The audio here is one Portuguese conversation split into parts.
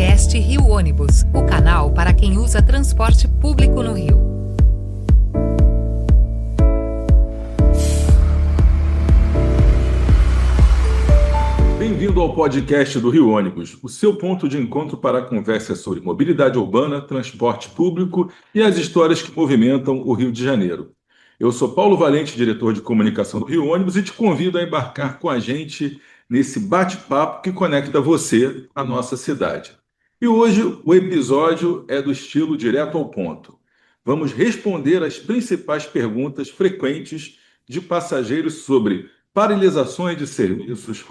Podcast Rio Ônibus, o canal para quem usa transporte público no Rio. Bem-vindo ao podcast do Rio Ônibus, o seu ponto de encontro para conversas sobre mobilidade urbana, transporte público e as histórias que movimentam o Rio de Janeiro. Eu sou Paulo Valente, diretor de comunicação do Rio Ônibus, e te convido a embarcar com a gente nesse bate-papo que conecta você à nossa cidade. E hoje o episódio é do estilo direto ao ponto. Vamos responder as principais perguntas frequentes de passageiros sobre paralisações de serviços,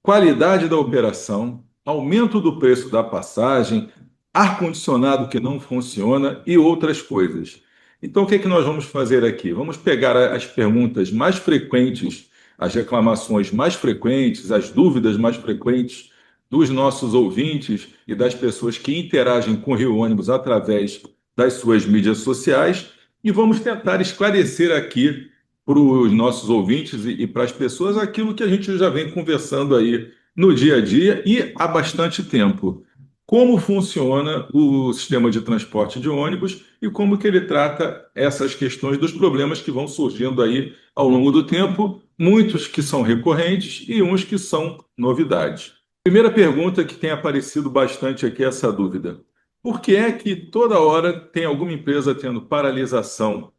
qualidade da operação, aumento do preço da passagem, ar-condicionado que não funciona e outras coisas. Então, o que é que nós vamos fazer aqui? Vamos pegar as perguntas mais frequentes, as reclamações mais frequentes, as dúvidas mais frequentes dos nossos ouvintes e das pessoas que interagem com o Rio Ônibus através das suas mídias sociais e vamos tentar esclarecer aqui para os nossos ouvintes e para as pessoas aquilo que a gente já vem conversando aí no dia a dia e há bastante tempo. Como funciona o sistema de transporte de ônibus e como que ele trata essas questões dos problemas que vão surgindo aí ao longo do tempo, muitos que são recorrentes e uns que são novidades. Primeira pergunta que tem aparecido bastante aqui é essa dúvida. Por que é que toda hora tem alguma empresa tendo paralisação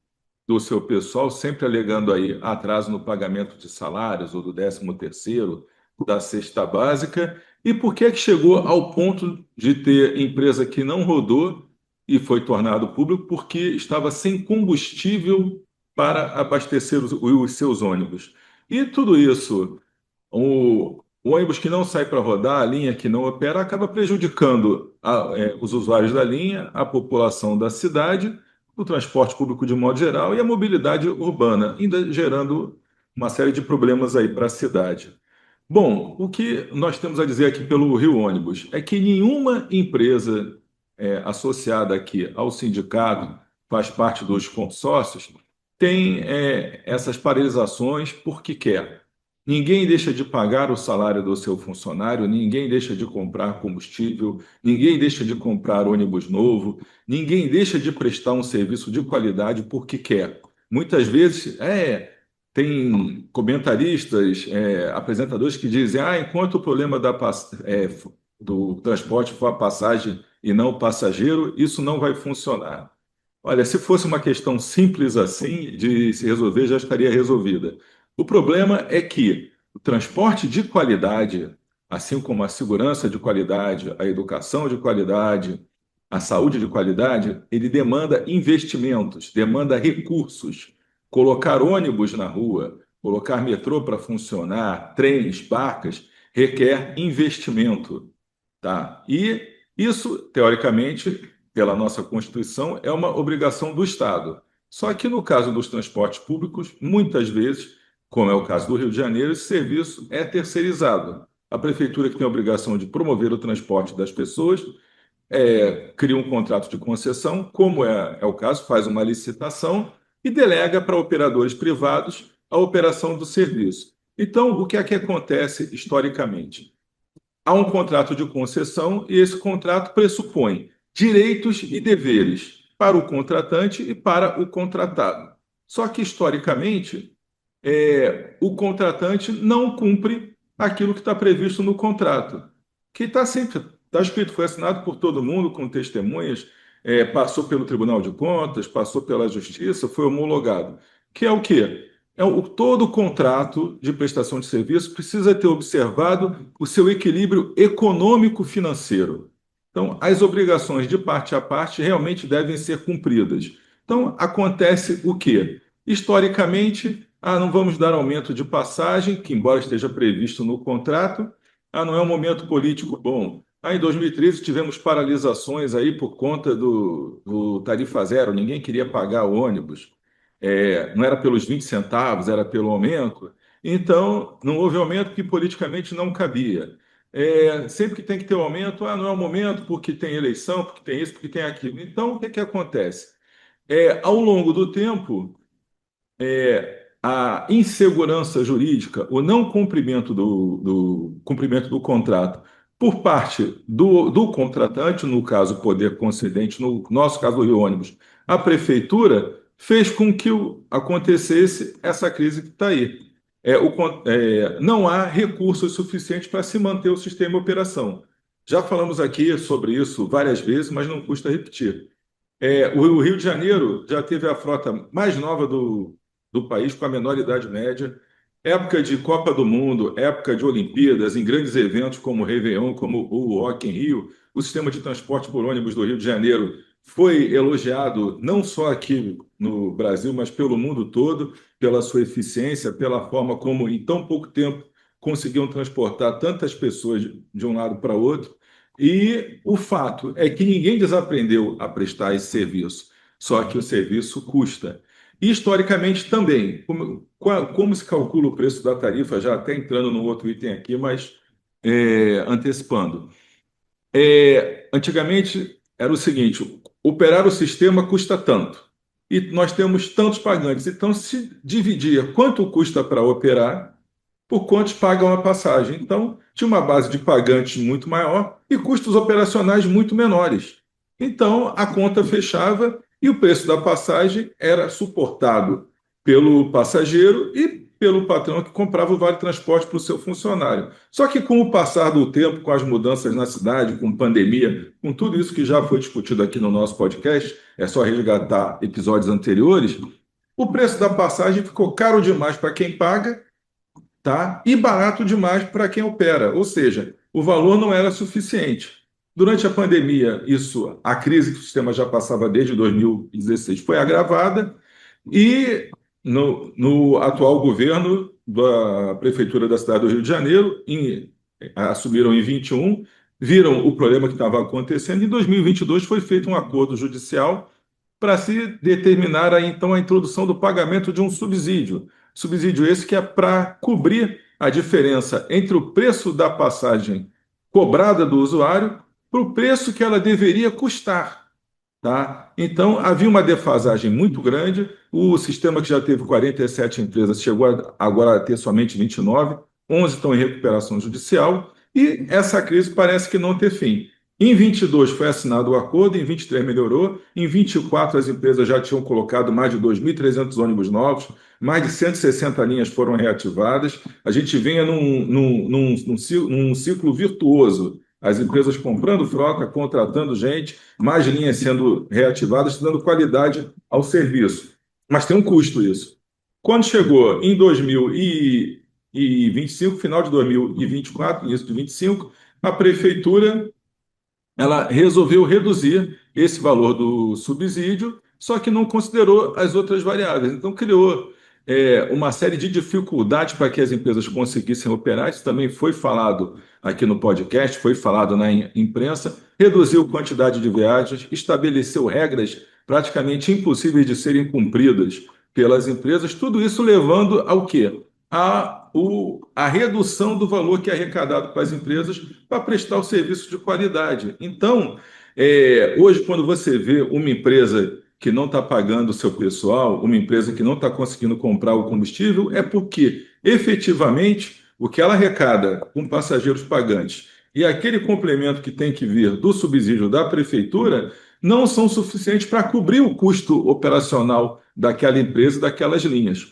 do seu pessoal, sempre alegando aí atraso no pagamento de salários ou do 13º, da cesta básica, e por que é que chegou ao ponto de ter empresa que não rodou e foi tornado público porque estava sem combustível para abastecer os seus ônibus? E tudo isso, o ônibus que não sai para rodar, a linha que não opera, acaba prejudicando os usuários da linha, a população da cidade, o transporte público de modo geral e a mobilidade urbana, ainda gerando uma série de problemas aí para a cidade. Bom, o que nós temos a dizer aqui pelo Rio Ônibus é que nenhuma empresa associada aqui ao sindicato, faz parte dos consórcios, tem essas paralisações porque quer. Ninguém deixa de pagar o salário do seu funcionário, ninguém deixa de comprar combustível, ninguém deixa de comprar ônibus novo, ninguém deixa de prestar um serviço de qualidade porque quer. Muitas vezes tem comentaristas, apresentadores que dizem: enquanto o problema do transporte for a passagem e não o passageiro, isso não vai funcionar. Olha, se fosse uma questão simples assim de se resolver, já estaria resolvida. O problema é que o transporte de qualidade, assim como a segurança de qualidade, a educação de qualidade, a saúde de qualidade, ele demanda investimentos, demanda recursos. Colocar ônibus na rua, colocar metrô para funcionar, trens, barcas, requer investimento, tá? E isso, teoricamente, pela nossa Constituição, é uma obrigação do Estado. Só que no caso dos transportes públicos, muitas vezes, como é o caso do Rio de Janeiro, esse serviço é terceirizado. A prefeitura, que tem a obrigação de promover o transporte das pessoas, cria um contrato de concessão, como é o caso, faz uma licitação e delega para operadores privados a operação do serviço. Então, o que é que acontece historicamente? Há um contrato de concessão e esse contrato pressupõe direitos e deveres para o contratante e para o contratado. Só que, historicamente, o contratante não cumpre aquilo que está previsto no contrato, que está escrito, foi assinado por todo mundo, com testemunhas, passou pelo Tribunal de Contas, passou pela Justiça, foi homologado. Que é o quê? Todo contrato de prestação de serviço precisa ter observado o seu equilíbrio econômico-financeiro. Então, as obrigações de parte a parte realmente devem ser cumpridas. Então, acontece o quê? Historicamente, não vamos dar aumento de passagem, que embora esteja previsto no contrato, não é um momento político bom. Em 2013 tivemos paralisações aí por conta do tarifa zero, ninguém queria pagar o ônibus. Não era pelos 20 centavos, era pelo aumento. Então, não houve aumento porque politicamente não cabia. Sempre que tem que ter um aumento, não é um momento porque tem eleição, porque tem isso, porque tem aquilo. Então, o que que acontece? Ao longo do tempo, a insegurança jurídica, o não cumprimento do contrato, por parte do contratante, no caso, o poder concedente, no nosso caso do Rio Ônibus, a prefeitura fez com que acontecesse essa crise que está aí. Não há recursos suficientes para se manter o sistema em operação. Já falamos aqui sobre isso várias vezes, mas não custa repetir. O Rio de Janeiro já teve a frota mais nova do país, com a menor idade média. Época de Copa do Mundo, época de Olimpíadas, em grandes eventos como o Réveillon, como o Rock in Rio, o sistema de transporte por ônibus do Rio de Janeiro foi elogiado não só aqui no Brasil, mas pelo mundo todo, pela sua eficiência, pela forma como, em tão pouco tempo, conseguiam transportar tantas pessoas de um lado para outro. E o fato é que ninguém desaprendeu a prestar esse serviço, só que o serviço custa. Historicamente também, como se calcula o preço da tarifa, já até entrando no outro item aqui, mas antecipando. Antigamente era o seguinte: operar o sistema custa tanto, e nós temos tantos pagantes, então se dividia quanto custa para operar por quantos pagam a passagem. Então, tinha uma base de pagantes muito maior e custos operacionais muito menores. Então, a conta fechava e o preço da passagem era suportado pelo passageiro e pelo patrão que comprava o vale-transporte para o seu funcionário. Só que, com o passar do tempo, com as mudanças na cidade, com pandemia, com tudo isso que já foi discutido aqui no nosso podcast, é só resgatar episódios anteriores, o preço da passagem ficou caro demais para quem paga, tá? E barato demais para quem opera, ou seja, o valor não era suficiente. Durante a pandemia, a crise que o sistema já passava desde 2016 foi agravada e no atual governo da Prefeitura da cidade do Rio de Janeiro, assumiram em 21, viram o problema que estava acontecendo. Em 2022 foi feito um acordo judicial para se determinar então a introdução do pagamento de um subsídio. Subsídio esse que é para cobrir a diferença entre o preço da passagem cobrada do usuário para o preço que ela deveria custar. Tá? Então, havia uma defasagem muito grande. O sistema, que já teve 47 empresas, chegou agora a ter somente 29, 11 estão em recuperação judicial, e essa crise parece que não ter fim. Em 22 foi assinado o acordo, em 23 melhorou, em 24 as empresas já tinham colocado mais de 2.300 ônibus novos, mais de 160 linhas foram reativadas. A gente vinha num ciclo virtuoso, as empresas comprando frota, contratando gente, mais linhas sendo reativadas, dando qualidade ao serviço. Mas tem um custo isso. Quando chegou em 2025, final de 2024, início de 2025, a prefeitura resolveu reduzir esse valor do subsídio, só que não considerou as outras variáveis. Então, criou uma série de dificuldades para que as empresas conseguissem operar. Isso também foi falado aqui no podcast, foi falado na imprensa. Reduziu a quantidade de viagens, estabeleceu regras praticamente impossíveis de serem cumpridas pelas empresas. Tudo isso levando ao quê? A redução do valor que é arrecadado para as empresas para prestar o serviço de qualidade. Então, hoje, quando você vê uma empresa que não está pagando o seu pessoal, uma empresa que não está conseguindo comprar o combustível, é porque, efetivamente, o que ela arrecada com passageiros pagantes e aquele complemento que tem que vir do subsídio da prefeitura não são suficientes para cobrir o custo operacional daquela empresa, daquelas linhas.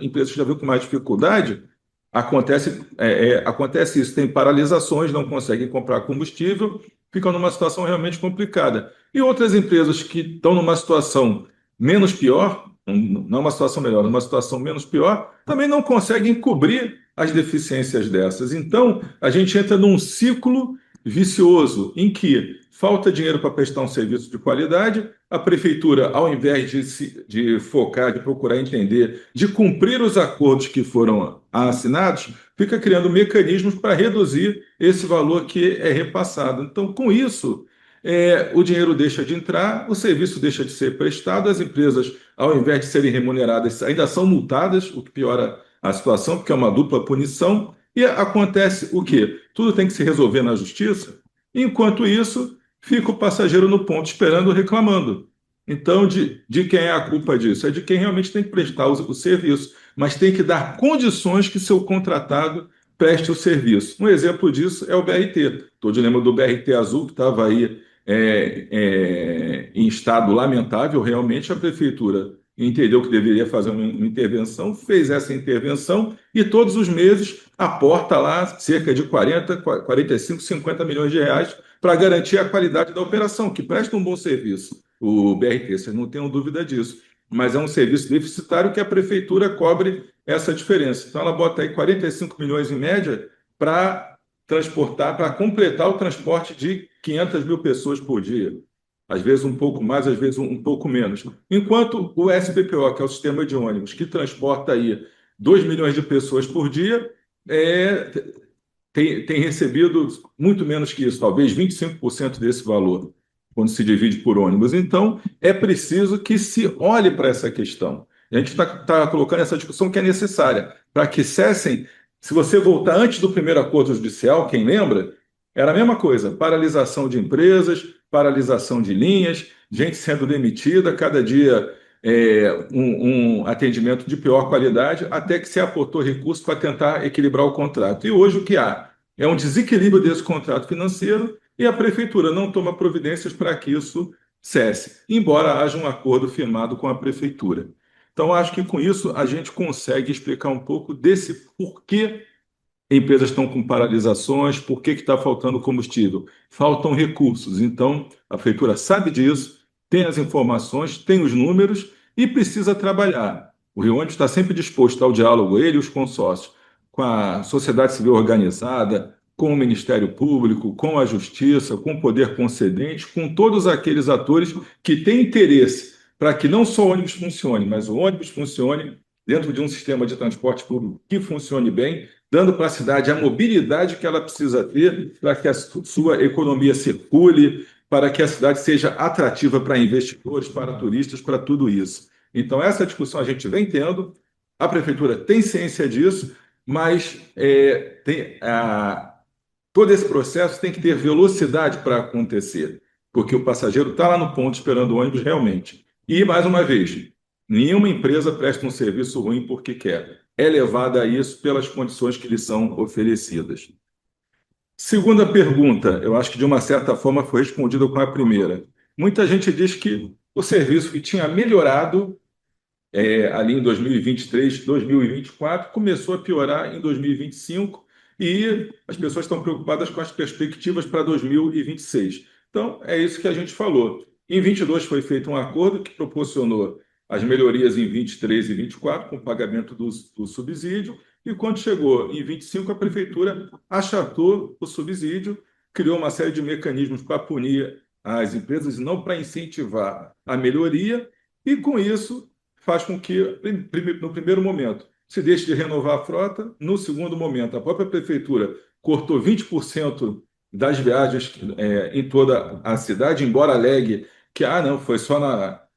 Empresas que já viram com mais dificuldade, acontece isso, tem paralisações, não conseguem comprar combustível, ficam numa situação realmente complicada. E outras empresas que estão numa situação menos pior, não uma situação melhor, uma situação menos pior, também não conseguem cobrir as deficiências dessas. Então, a gente entra num ciclo vicioso em que falta dinheiro para prestar um serviço de qualidade, a prefeitura, ao invés de focar, de procurar entender, de cumprir os acordos que foram assinados, fica criando mecanismos para reduzir esse valor que é repassado. Então, com isso, o dinheiro deixa de entrar, o serviço deixa de ser prestado, as empresas, ao invés de serem remuneradas, ainda são multadas, o que piora a situação, porque é uma dupla punição, e acontece o quê? Tudo tem que se resolver na justiça, enquanto isso, fica o passageiro no ponto esperando, reclamando. Então, de quem é a culpa disso? É de quem realmente tem que prestar o serviço, mas tem que dar condições que seu contratado preste o serviço. Um exemplo disso é o BRT. Todo lembra do BRT Azul, que estava aí em estado lamentável. Realmente, a prefeitura entendeu que deveria fazer uma intervenção, fez essa intervenção e todos os meses aporta lá cerca de 40, 45, 50 milhões de reais para garantir a qualidade da operação, que presta um bom serviço. O BRT, vocês não tenham dúvida disso, mas é um serviço deficitário que a prefeitura cobre essa diferença. Então, ela bota aí 45 milhões em média para transportar, para completar o transporte de 500 mil pessoas por dia. Às vezes um pouco mais, às vezes um pouco menos. Enquanto o SPPO, que é o sistema de ônibus, que transporta aí 2 milhões de pessoas por dia, é, tem recebido muito menos que isso, talvez 25% desse valor, quando se divide por ônibus. Então, é preciso que se olhe para essa questão. A gente está colocando essa discussão que é necessária, para que cessem. Se você voltar antes do primeiro acordo judicial, quem lembra, era a mesma coisa: paralisação de empresas, paralisação de linhas, gente sendo demitida, cada dia um atendimento de pior qualidade, até que se aportou recurso para tentar equilibrar o contrato. E hoje o que há é um desequilíbrio desse contrato financeiro e a prefeitura não toma providências para que isso cesse, embora haja um acordo firmado com a prefeitura. Então, acho que com isso a gente consegue explicar um pouco desse porquê empresas estão com paralisações, por que está faltando combustível? Faltam recursos. Então, a prefeitura sabe disso, tem as informações, tem os números e precisa trabalhar. O Rio Ônibus está sempre disposto ao diálogo, ele e os consórcios, com a sociedade civil organizada, com o Ministério Público, com a Justiça, com o poder concedente, com todos aqueles atores que têm interesse para que não só o ônibus funcione, mas o ônibus funcione dentro de um sistema de transporte público que funcione bem, dando para a cidade a mobilidade que ela precisa ter para que a sua economia circule, para que a cidade seja atrativa para investidores, para turistas, para tudo isso. Então, essa discussão a gente vem tendo, a prefeitura tem ciência disso, mas todo esse processo tem que ter velocidade para acontecer, porque o passageiro está lá no ponto esperando o ônibus realmente. E, mais uma vez, nenhuma empresa presta um serviço ruim porque quer. É levada a isso pelas condições que lhe são oferecidas. Segunda pergunta, eu acho que de uma certa forma foi respondida com a primeira. Muita gente diz que o serviço que tinha melhorado ali em 2023, 2024, começou a piorar em 2025 e as pessoas estão preocupadas com as perspectivas para 2026. Então, é isso que a gente falou. Em 22 foi feito um acordo que proporcionou as melhorias em 23 e 24, com o pagamento do subsídio, e quando chegou em 25, a prefeitura achatou o subsídio, criou uma série de mecanismos para punir as empresas e não para incentivar a melhoria, e com isso faz com que, no primeiro momento, se deixe de renovar a frota, no segundo momento, a própria prefeitura cortou 20% das viagens em toda a cidade, embora alegue que não, foi só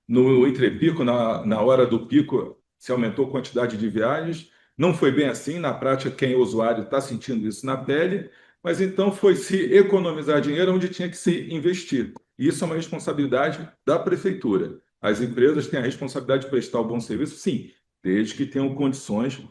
no entrepico, na hora do pico, se aumentou a quantidade de viagens. Não foi bem assim, na prática, quem é usuário está sentindo isso na pele, mas então foi se economizar dinheiro onde tinha que se investir. E isso é uma responsabilidade da prefeitura. As empresas têm a responsabilidade de prestar o bom serviço, sim, desde que tenham condições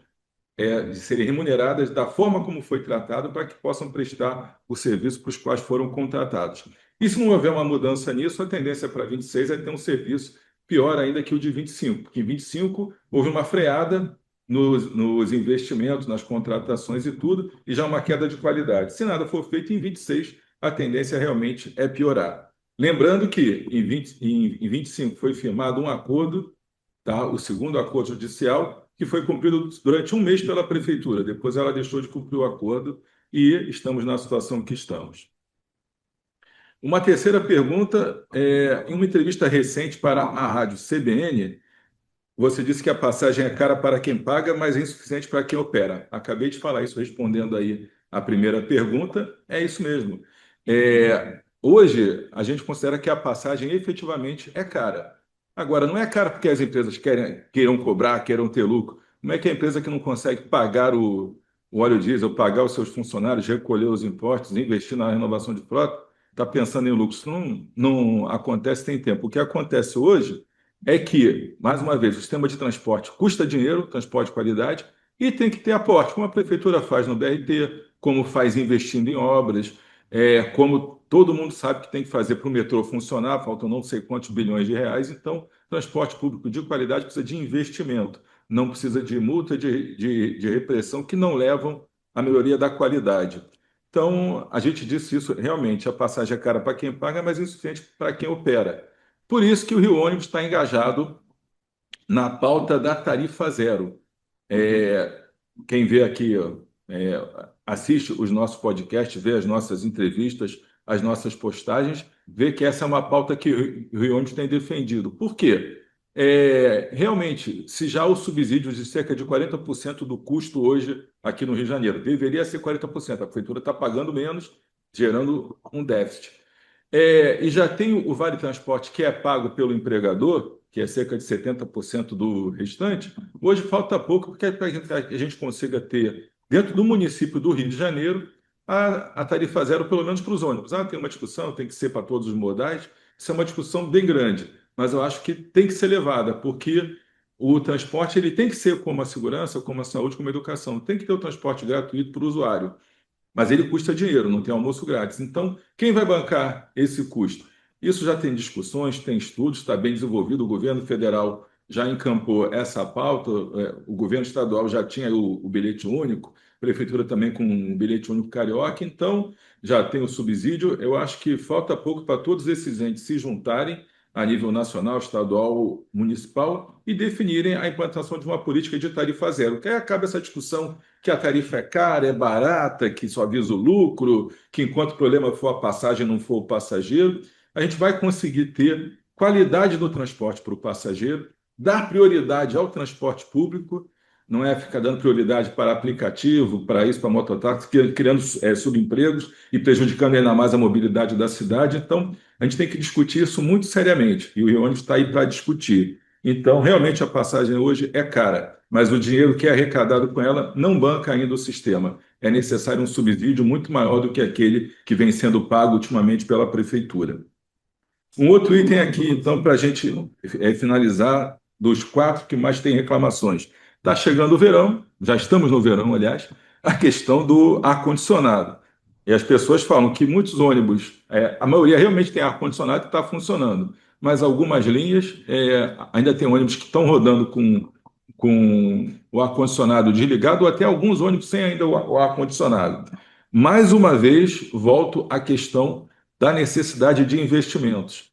de serem remuneradas da forma como foi tratado para que possam prestar o serviço para os quais foram contratados. E se não houver uma mudança nisso, a tendência para 26 é ter um serviço pior ainda que o de 25, porque em 25 houve uma freada nos investimentos, nas contratações e tudo, e já uma queda de qualidade. Se nada for feito em 26, a tendência realmente é piorar. Lembrando que em 25 foi firmado um acordo, tá? O segundo acordo judicial, que foi cumprido durante um mês pela prefeitura. Depois ela deixou de cumprir o acordo e estamos na situação que estamos. Uma terceira pergunta, em uma entrevista recente para a rádio CBN, você disse que a passagem é cara para quem paga, mas é insuficiente para quem opera. Acabei de falar isso respondendo aí a primeira pergunta, é isso mesmo. Hoje, a gente considera que a passagem efetivamente é cara. Agora, não é cara porque as empresas queiram cobrar, queiram ter lucro. Não é que a empresa que não consegue pagar o óleo diesel, pagar os seus funcionários, recolher os impostos, investir na renovação de frota, está pensando em lucro. Isso não acontece tem tempo. O que acontece hoje é que, mais uma vez, o sistema de transporte custa dinheiro, transporte de qualidade, E tem que ter aporte, como a prefeitura faz no BRT, como faz investindo em obras, como todo mundo sabe que tem que fazer para o metrô funcionar, faltam não sei quantos bilhões de reais, então transporte público de qualidade precisa de investimento, não precisa de multa, de repressão que não levam à melhoria da qualidade. Então, a gente disse isso, realmente, a passagem é cara para quem paga, mas insuficiente para quem opera. Por isso que o Rio Ônibus está engajado na pauta da tarifa zero. É, quem vê aqui, assiste os nossos podcasts, vê as nossas entrevistas, as nossas postagens, vê que essa é uma pauta que o Rio Ônibus tem defendido. Por quê? Realmente, se já o subsídio de cerca de 40% do custo hoje aqui no Rio de Janeiro, deveria ser 40%, a prefeitura está pagando menos, gerando um déficit. E já tem o Vale Transporte, que é pago pelo empregador, que é cerca de 70% do restante. Hoje falta pouco para que a gente consiga ter, dentro do município do Rio de Janeiro, a tarifa zero, pelo menos para os ônibus. Tem uma discussão, tem que ser para todos os modais. Isso é uma discussão bem grande, mas eu acho que tem que ser levada, porque o transporte ele tem que ser como a segurança, como a saúde, como a educação. Tem que ter o transporte gratuito para o usuário, mas ele custa dinheiro, não tem almoço grátis. Então, quem vai bancar esse custo? Isso já tem discussões, tem estudos, está bem desenvolvido. O governo federal já encampou essa pauta, o governo estadual já tinha o bilhete único, a prefeitura também com um bilhete único carioca, então já tem o subsídio. Eu acho que falta pouco para todos esses entes se juntarem a nível nacional, estadual, municipal e definirem a implantação de uma política de tarifa zero. Que aí acaba essa discussão que a tarifa é cara, é barata, que só visa o lucro, que enquanto o problema for a passagem, não for o passageiro, a gente vai conseguir ter qualidade no transporte para o passageiro, dar prioridade ao transporte público, não é ficar dando prioridade para aplicativo, para isso, para mototáxi, criando subempregos e prejudicando ainda mais a mobilidade da cidade. Então, a gente tem que discutir isso muito seriamente, e o Rio Ônibus está aí para discutir. Então, realmente, a passagem hoje é cara, mas o dinheiro que é arrecadado com ela não banca ainda o sistema. É necessário um subsídio muito maior do que aquele que vem sendo pago ultimamente pela prefeitura. Um outro item aqui, então, para a gente finalizar, dos quatro que mais tem reclamações. Está chegando o verão, já estamos no verão, aliás, a questão do ar-condicionado. E as pessoas falam que muitos ônibus, a maioria realmente tem ar-condicionado e está funcionando, mas algumas linhas ainda tem ônibus que estão rodando com o ar-condicionado desligado, ou até alguns ônibus sem ainda o ar-condicionado. Mais uma vez, volto à questão da necessidade de investimentos.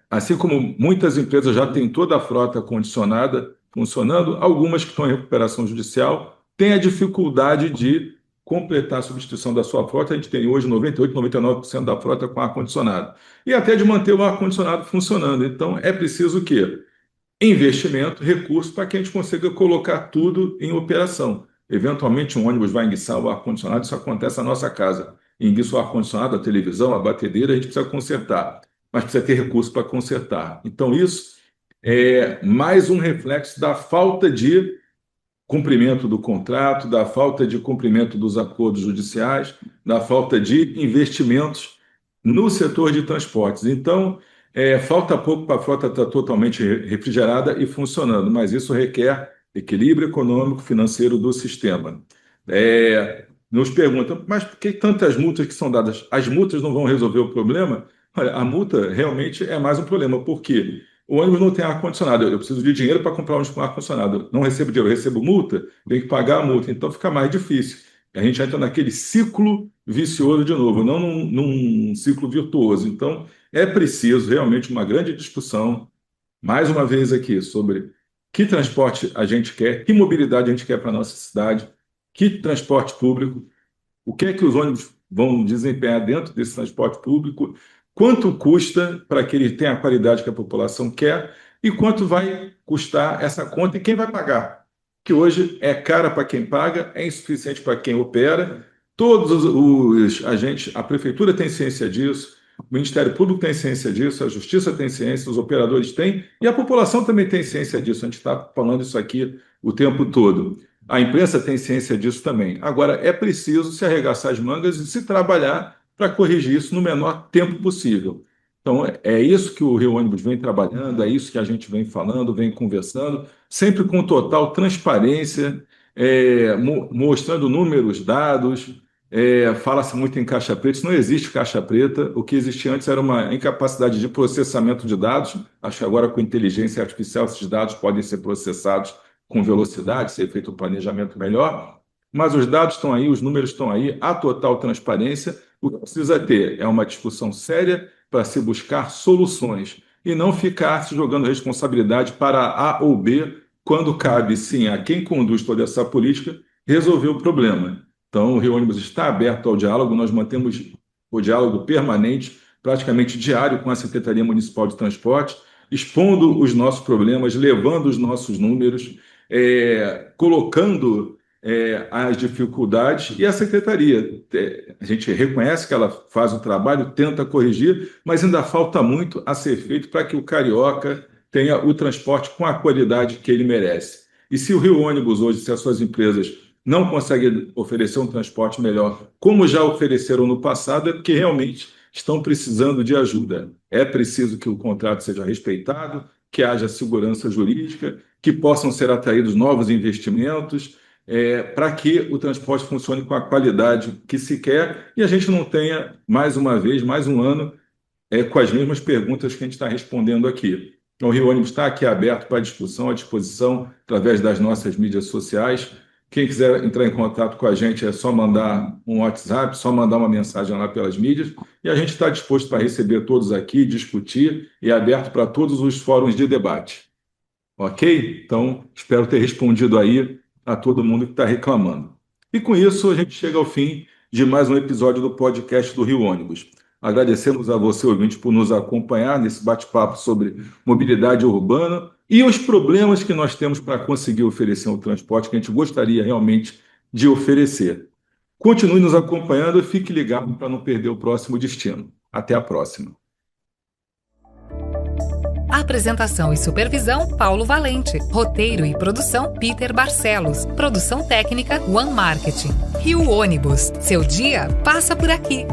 Assim como muitas empresas já têm toda a frota condicionada funcionando, algumas que estão em recuperação judicial têm a dificuldade de completar a substituição da sua frota. A gente tem hoje 98, 99% da frota com ar-condicionado. E até de manter o ar-condicionado funcionando. Então, é preciso o quê? Investimento, recurso, para que a gente consiga colocar tudo em operação. Eventualmente, um ônibus vai enguiçar o ar-condicionado, isso acontece na nossa casa. Enguiça o ar-condicionado, a televisão, a batedeira, a gente precisa consertar, mas precisa ter recurso para consertar. Então, isso é mais um reflexo da falta de cumprimento do contrato, da falta de cumprimento dos acordos judiciais, da falta de investimentos no setor de transportes. Então, falta pouco para a frota estar totalmente refrigerada e funcionando, mas isso requer equilíbrio econômico financeiro do sistema. Nos perguntam, mas por que tantas multas que são dadas? As multas não vão resolver o problema? Olha, a multa realmente é mais um problema, porque o ônibus não tem ar-condicionado, eu preciso de dinheiro para comprar um ônibus com ar-condicionado. Não recebo dinheiro, eu recebo multa, tenho que pagar a multa, então fica mais difícil. A gente entra naquele ciclo vicioso de novo, não num ciclo virtuoso. Então, é preciso realmente uma grande discussão, mais uma vez aqui, sobre que transporte a gente quer, que mobilidade a gente quer para a nossa cidade, que transporte público, o que é que os ônibus vão desempenhar dentro desse transporte público, quanto custa para que ele tenha a qualidade que a população quer e quanto vai custar essa conta e quem vai pagar. Que hoje é cara para quem paga, é insuficiente para quem opera. Todos os agentes, a prefeitura tem ciência disso, o Ministério Público tem ciência disso, a Justiça tem ciência, os operadores têm, e a população também tem ciência disso. A gente está falando isso aqui o tempo todo. A imprensa tem ciência disso também. Agora, é preciso se arregaçar as mangas e se trabalhar para corrigir isso no menor tempo possível. Então, é isso que o Rio Ônibus vem trabalhando, é isso que a gente vem falando, vem conversando, sempre com total transparência, mostrando números, dados. Fala-se muito em caixa preta. Isso não existe caixa preta. O que existia antes era uma incapacidade de processamento de dados. Acho que agora, com inteligência artificial, esses dados podem ser processados com velocidade, ser feito um planejamento melhor. Mas os dados estão aí, os números estão aí, há total transparência. O que precisa ter é uma discussão séria para se buscar soluções e não ficar se jogando responsabilidade para A ou B, quando cabe, sim, a quem conduz toda essa política resolver o problema. Então, o Rio Ônibus está aberto ao diálogo, nós mantemos o diálogo permanente, praticamente diário, com a Secretaria Municipal de Transporte, expondo os nossos problemas, levando os nossos números, colocando as dificuldades, e a Secretaria. A gente reconhece que ela faz o trabalho, tenta corrigir, mas ainda falta muito a ser feito para que o carioca tenha o transporte com a qualidade que ele merece. E se o Rio Ônibus hoje, se as suas empresas não conseguem oferecer um transporte melhor, como já ofereceram no passado, é porque realmente estão precisando de ajuda. É preciso que o contrato seja respeitado, que haja segurança jurídica, que possam ser atraídos novos investimentos, para que o transporte funcione com a qualidade que se quer e a gente não tenha, mais uma vez, mais um ano, com as mesmas perguntas que a gente está respondendo aqui. Então, o Rio Ônibus está aqui aberto para discussão, à disposição, através das nossas mídias sociais. Quem quiser entrar em contato com a gente é só mandar um WhatsApp, só mandar uma mensagem lá pelas mídias, e a gente está disposto para receber todos aqui, discutir, e aberto para todos os fóruns de debate. Ok? Então, espero ter respondido aí a todo mundo que está reclamando. E com isso, a gente chega ao fim de mais um episódio do podcast do Rio Ônibus. Agradecemos a você, ouvinte, por nos acompanhar nesse bate-papo sobre mobilidade urbana e os problemas que nós temos para conseguir oferecer um transporte que a gente gostaria realmente de oferecer. Continue nos acompanhando e fique ligado para não perder o próximo destino. Até a próxima. Apresentação e supervisão, Paulo Valente. Roteiro e produção, Peter Barcelos. Produção técnica, One Marketing. Rio Ônibus. Seu dia passa por aqui.